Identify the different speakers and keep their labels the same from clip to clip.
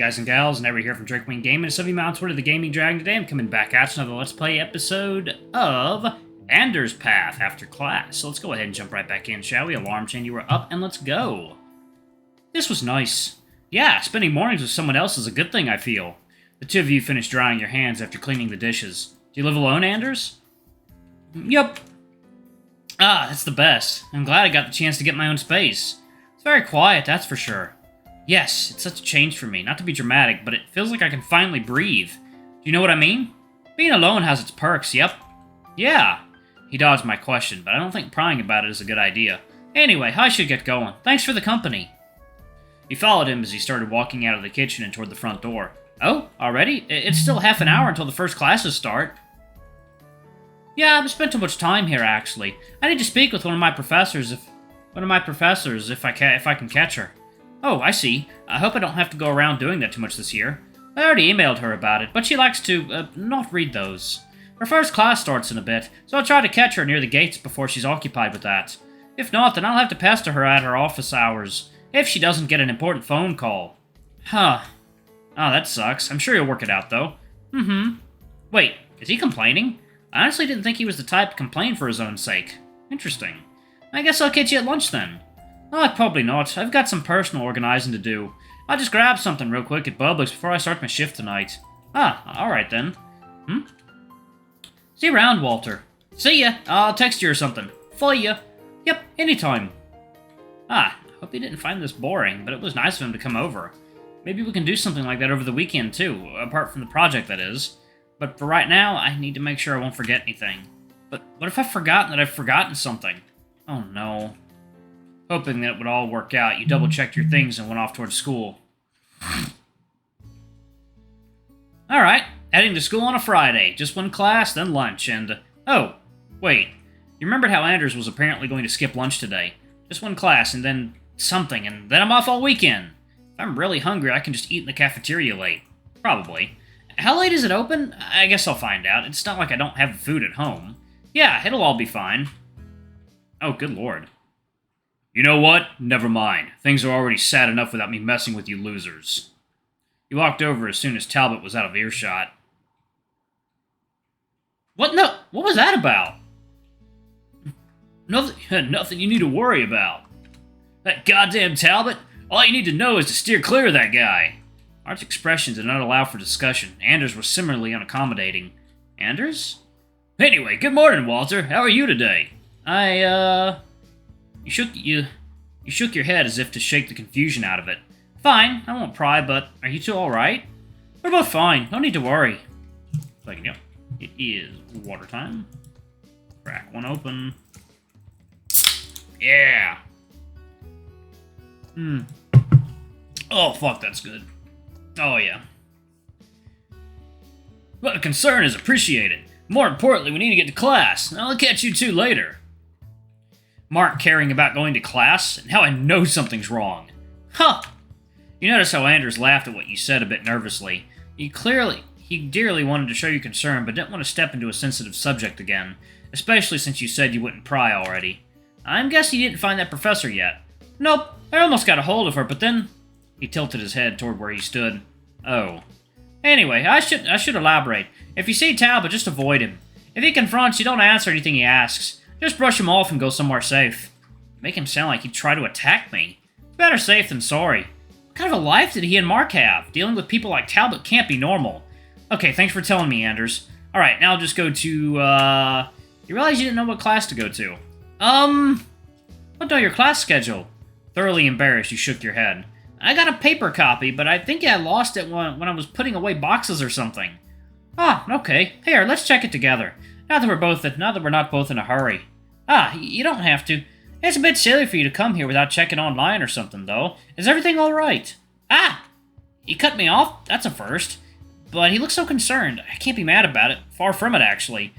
Speaker 1: guys and gals, and everybody here from Drakewing Gaming. It's Sylvie Mount, Twitter, the Gaming Dragon. Today I'm coming back at you another Let's Play episode of Anders Path after class. So let's go ahead and jump right back in, shall we? Alarm chain, you were up, and let's go. This was nice. Yeah, spending mornings with someone else is a good thing, I feel. The two of you finished drying your hands after cleaning the dishes. Do you live alone, Anders? Yep. Ah, that's the best. I'm glad I got the chance to get my own space. It's very quiet, that's for sure. Yes, it's such a change for me. Not to be dramatic, but it feels like I can finally breathe. Do you know what I mean? Being alone has its perks, yep. Yeah. He dodged my question, but I don't think prying about it is a good idea. Anyway, I should get going. Thanks for the company. He followed him as he started walking out of the kitchen and toward the front door. Oh, already? It's still half an hour until the first classes start. Yeah, I've spent too much time here, actually. I need to speak with one of my professors if I can catch her. Oh, I see. I hope I don't have to go around doing that too much this year. I already emailed her about it, but she likes to, not read those. Her first class starts in a bit, so I'll try to catch her near the gates before she's occupied with that. If not, then I'll have to pester her at her office hours, if she doesn't get an important phone call. Huh. Oh, that sucks. I'm sure he'll work it out, though. Mm-hmm. Wait, is he complaining? I honestly didn't think he was the type to complain for his own sake. Interesting. I guess I'll catch you at lunch, then. Oh, probably not. I've got some personal organizing to do. I'll just grab something real quick at Publix before I start my shift tonight. Ah, alright then. See you around, Walter. See ya. I'll text you or something. For ya. Yep, anytime. Ah, hope he didn't find this boring, but it was nice of him to come over. Maybe we can do something like that over the weekend, too, apart from the project, that is. But for right now, I need to make sure I won't forget anything. But what if I've forgotten that I've forgotten something? Oh no. Hoping that it would all work out, you double-checked your things and went off towards school. Alright, heading to school on a Friday. Just one class, then lunch, and... Oh, wait. You remembered how Anders was apparently going to skip lunch today. Just one class, and then something, and then I'm off all weekend. If I'm really hungry, I can just eat in the cafeteria late. Probably. How late is it open? I guess I'll find out. It's not like I don't have food at home. Yeah, it'll all be fine. Oh, good lord. You know what? Never mind. Things are already sad enough without me messing with you losers. He walked over as soon as Talbot was out of earshot. What? No, what was that about? Nothing you need to worry about. That goddamn Talbot? All you need to know is to steer clear of that guy. Art's expression did not allow for discussion. Anders was similarly unaccommodating. Anders? Anyway, good morning, Walter. How are you today? You shook your head as if to shake the confusion out of it. Fine, I won't pry, but are you two alright? We're both fine, no need to worry. Yep, it is water time. Crack one open. Yeah. Oh, fuck, that's good. Oh, yeah. But a concern is appreciated. More importantly, we need to get to class. I'll catch you two later. Mark caring about going to class, and how I know something's wrong. Huh! You notice how Anders laughed at what you said a bit nervously. He dearly wanted to show you concern, but didn't want to step into a sensitive subject again, especially since you said you wouldn't pry already. I'm guessing you didn't find that professor yet. Nope, I almost got a hold of her, but then... He tilted his head toward where he stood. Oh. Anyway, I should elaborate. If you see Talbot, just avoid him. If he confronts you, don't answer anything he asks. Just brush him off and go somewhere safe. Make him sound like he'd try to attack me. Better safe than sorry. What kind of a life did he and Mark have? Dealing with people like Talbot can't be normal. Okay, thanks for telling me, Anders. Alright, now I'll just go to, You realize you didn't know what class to go to? What know your class schedule? Thoroughly embarrassed, you shook your head. I got a paper copy, but I think I lost it when I was putting away boxes or something. Ah, okay. Here, let's check it together. Now that we're not both in a hurry. Ah, you don't have to. It's a bit silly for you to come here without checking online or something, though. Is everything all right? Ah! He cut me off? That's a first. But he looks so concerned. I can't be mad about it. Far from it, actually.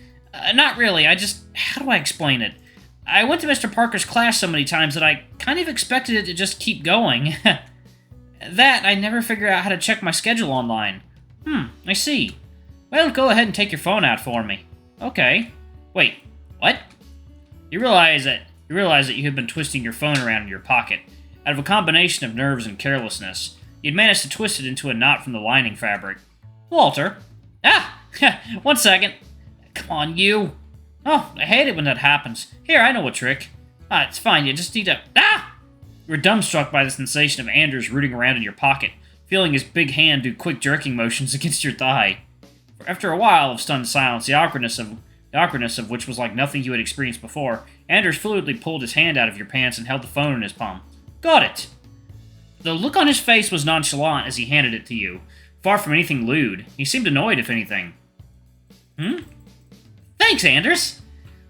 Speaker 1: Not really. How do I explain it? I went to Mr. Parker's class so many times that I kind of expected it to just keep going. That, I never figure out how to check my schedule online. I see. Well, go ahead and take your phone out for me. Okay. Wait, what? You realize that you have been twisting your phone around in your pocket. Out of a combination of nerves and carelessness, You'd managed to twist it into a knot from the lining fabric. Walter? Ah! 1 second. Come on, you. Oh, I hate it when that happens. Here, I know a trick. It's fine, you just need to... Ah! You were dumbstruck by the sensation of Anders rooting around in your pocket, feeling his big hand do quick jerking motions against your thigh. After a while of stunned silence, the awkwardness of which was like nothing you had experienced before, Anders fluidly pulled his hand out of your pants and held the phone in his palm. Got it! The look on his face was nonchalant as he handed it to you, far from anything lewd. He seemed annoyed, if anything. Thanks, Anders!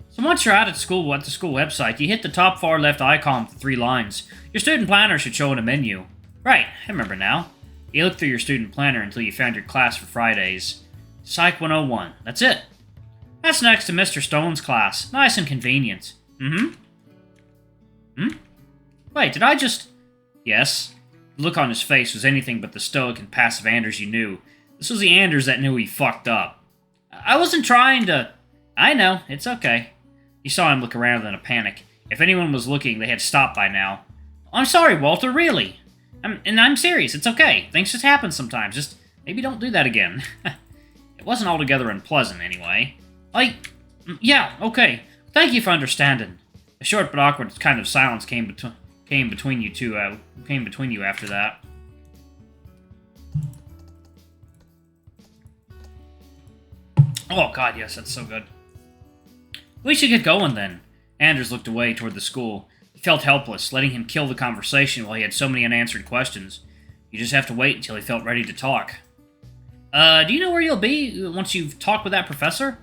Speaker 1: So once you're out at the school website, you hit the top far left icon with the 3 lines. Your student planner should show in a menu. Right, I remember now. You looked through your student planner until you found your class for Fridays. Psych 101. That's it. That's next to Mr. Stone's class. Nice and convenient. Wait, did I just... Yes. The look on his face was anything but the stoic and passive Anders you knew. This was the Anders that knew he fucked up. I wasn't trying to... I know, it's okay. You saw him look around in a panic. If anyone was looking, they had stopped by now. I'm sorry, Walter, really. I'm serious, it's okay. Things just happen sometimes. Just maybe don't do that again. It wasn't altogether unpleasant, anyway. Yeah, okay. Thank you for understanding. A short but awkward kind of silence came between you two. Came between you after that. Oh God, yes, that's so good. We should get going then. Anders looked away toward the school. He felt helpless, letting him kill the conversation while he had so many unanswered questions. You just have to wait until he felt ready to talk. Do you know where you'll be once you've talked with that professor?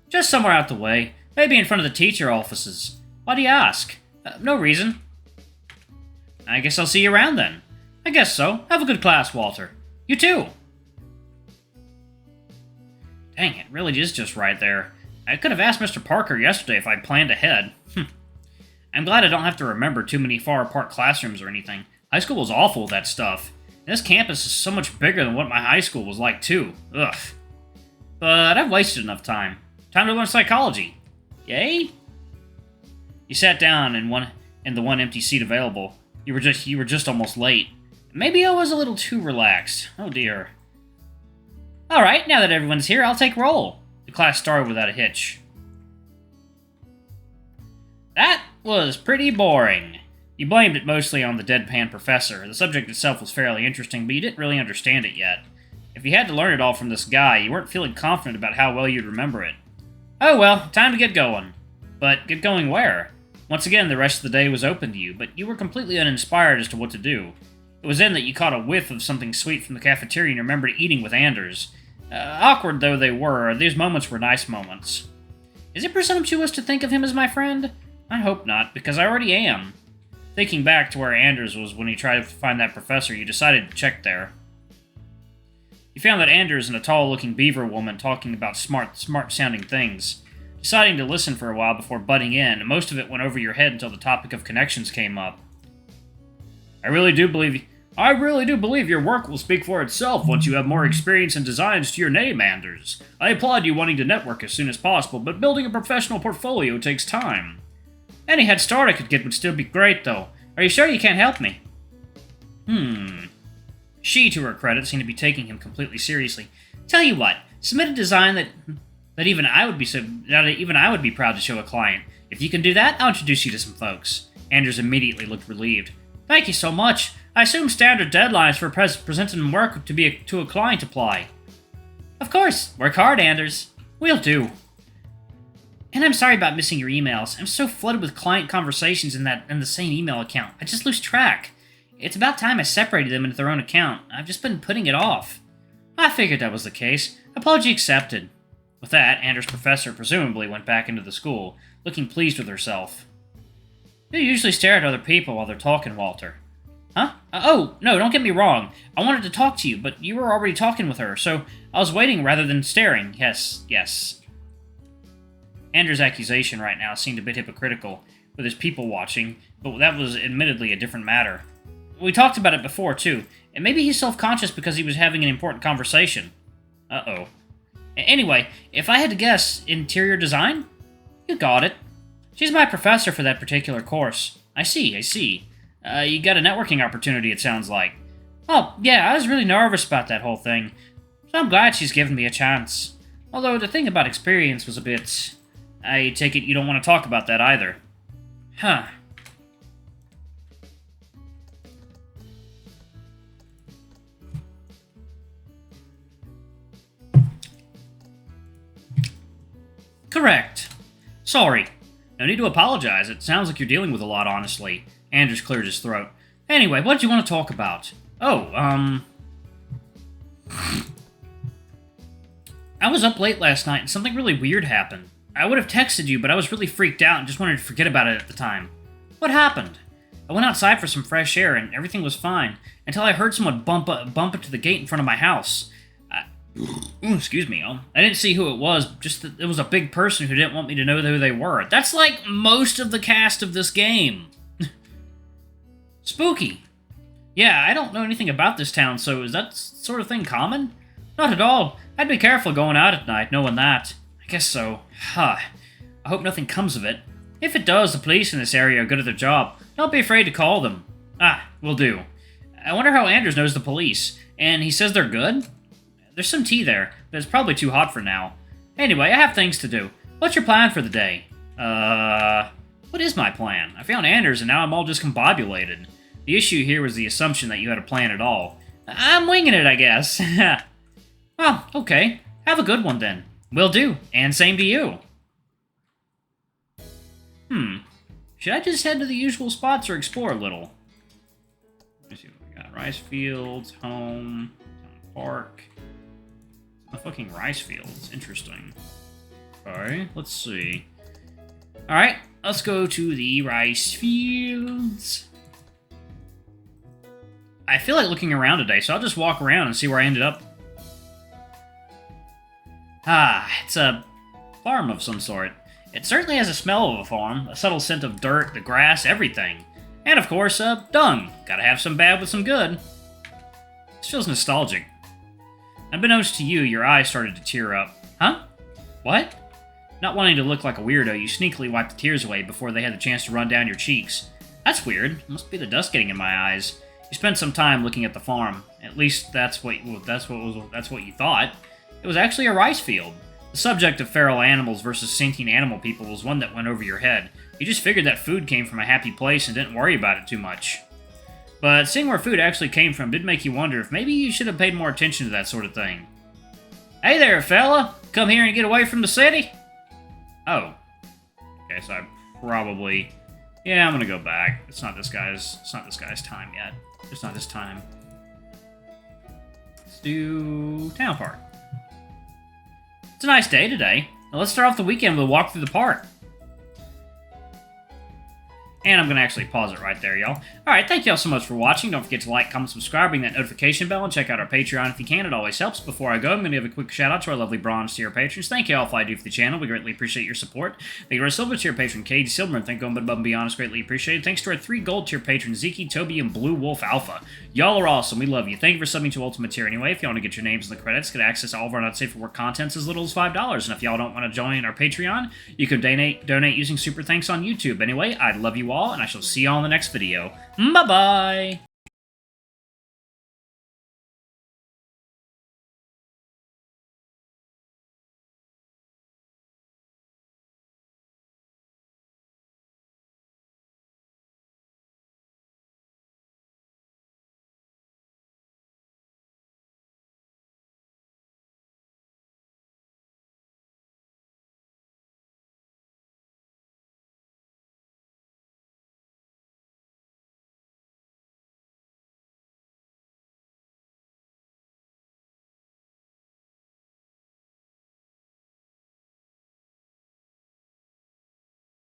Speaker 1: Just somewhere out the way. Maybe in front of the teacher offices. Why do you ask? No reason. I guess I'll see you around then. I guess so. Have a good class, Walter. You too. Dang, it really is just right there. I could have asked Mr. Parker yesterday if I'd planned ahead. I'm glad I don't have to remember too many far-apart classrooms or anything. High school was awful with that stuff. And this campus is so much bigger than what my high school was like, too. Ugh. But I've wasted enough time. Time to learn psychology. Yay? You sat down in the one empty seat available. You were just almost late. Maybe I was a little too relaxed. Oh dear. Alright, now that everyone's here, I'll take roll. The class started without a hitch. That was pretty boring. You blamed it mostly on the deadpan professor. The subject itself was fairly interesting, but you didn't really understand it yet. If you had to learn it all from this guy, you weren't feeling confident about how well you'd remember it. Oh well, time to get going. But get going where? Once again, the rest of the day was open to you, but you were completely uninspired as to what to do. It was then that you caught a whiff of something sweet from the cafeteria and remembered eating with Anders. Awkward though they were, these moments were nice moments. Is it presumptuous to think of him as my friend? I hope not, because I already am. Thinking back to where Anders was when he tried to find that professor, you decided to check there. You found that Anders and a tall-looking beaver woman talking about smart-sounding things. Deciding to listen for a while before butting in, most of it went over your head until the topic of connections came up. I really do believe your work will speak for itself once you have more experience and designs to your name, Anders. I applaud you wanting to network as soon as possible, but building a professional portfolio takes time. Any head start I could get would still be great, though. Are you sure you can't help me? She, to her credit, seemed to be taking him completely seriously. Tell you what, submit a design that even I would be proud to show a client. If you can do that, I'll introduce you to some folks. Anders immediately looked relieved. Thank you so much. I assume standard deadlines for presenting work to a client apply. Of course. Work hard, Anders. We'll do. And I'm sorry about missing your emails. I'm so flooded with client conversations in the same email account. I just lose track. It's about time I separated them into their own account. I've just been putting it off. I figured that was the case. Apology accepted. With that, Anders' professor presumably went back into the school, looking pleased with herself. You usually stare at other people while they're talking, Walter. Huh? Oh, no, don't get me wrong. I wanted to talk to you, but you were already talking with her, so I was waiting rather than staring. Yes. Anders' accusation right now seemed a bit hypocritical, with his people watching, but that was admittedly a different matter. We talked about it before, too, and maybe he's self-conscious because he was having an important conversation. Uh-oh. Anyway, if I had to guess, interior design? You got it. She's my professor for that particular course. I see. You got a networking opportunity, it sounds like. Oh, yeah, I was really nervous about that whole thing. So I'm glad she's given me a chance. Although the thing about experience was a bit... I take it you don't want to talk about that either. Huh. Correct. Sorry. No need to apologize. It sounds like you're dealing with a lot, honestly. Anders cleared his throat. Anyway, what do you want to talk about? Oh, I was up late last night and something really weird happened. I would have texted you, but I was really freaked out and just wanted to forget about it at the time. What happened? I went outside for some fresh air and everything was fine, until I heard someone bump into the gate in front of my house. Excuse me, I didn't see who it was, just that it was a big person who didn't want me to know who they were. That's like most of the cast of this game. Spooky. Yeah, I don't know anything about this town, so is that sort of thing common? Not at all. I'd be careful going out at night, knowing that. I guess so. Huh. I hope nothing comes of it. If it does, the police in this area are good at their job. Don't be afraid to call them. Will do. I wonder how Anders knows the police. And he says they're good? There's some tea there, but it's probably too hot for now. Anyway, I have things to do. What's your plan for the day? What is my plan? I found Anders and now I'm all discombobulated. The issue here was the assumption that you had a plan at all. I'm winging it, I guess. Well, okay. Have a good one then. Will do, and same to you. Should I just head to the usual spots or explore a little? Let me see what we got. Rice fields, home, park. A fucking rice fields. Interesting. Alright, let's see. Alright, let's go to the rice fields. I feel like looking around today, so I'll just walk around and see where I ended up. It's a farm of some sort. It certainly has a smell of a farm, a subtle scent of dirt, the grass, everything. And of course, dung. Gotta have some bad with some good. This feels nostalgic. Unbeknownst to you, your eyes started to tear up. Huh? What? Not wanting to look like a weirdo, you sneakily wiped the tears away before they had the chance to run down your cheeks. That's weird. Must be the dust getting in my eyes. You spent some time looking at the farm. At least that's what you thought. It was actually a rice field. The subject of feral animals versus sentient animal people was one that went over your head. You just figured that food came from a happy place and didn't worry about it too much. But seeing where food actually came from did make you wonder if maybe you should have paid more attention to that sort of thing. Hey there, fella! Come here and get away from the city? Oh. Okay, so I probably... Yeah, I'm gonna go back. It's not this guy's time yet. It's not his time. Let's do Town Park. It's a nice day today. Now let's start off the weekend with a walk through the park. And I'm going to actually pause it right there, y'all. Alright, thank y'all so much for watching. Don't forget to like, comment, subscribe, ring that notification bell, and check out our Patreon if you can. It always helps. Before I go, I'm going to give a quick shout-out to our lovely bronze tier patrons. Thank you all for all you do for the channel. We greatly appreciate your support. Thank you to our silver tier patron, Cade Silver, and thank you above and beyond. It's greatly appreciated. Thanks to our 3 gold tier patrons, Zeke, Toby, and Blue Wolf Alpha. Y'all are awesome. We love you. Thank you for subbing to Ultimate Tier anyway. If you want to get your names in the credits, get access to all of our Not Safe for Work contents as little as $5. And if y'all don't want to join our Patreon, you can donate using Super Thanks on YouTube. Anyway, I love you all, and I shall see y'all in the next video. Bye-bye!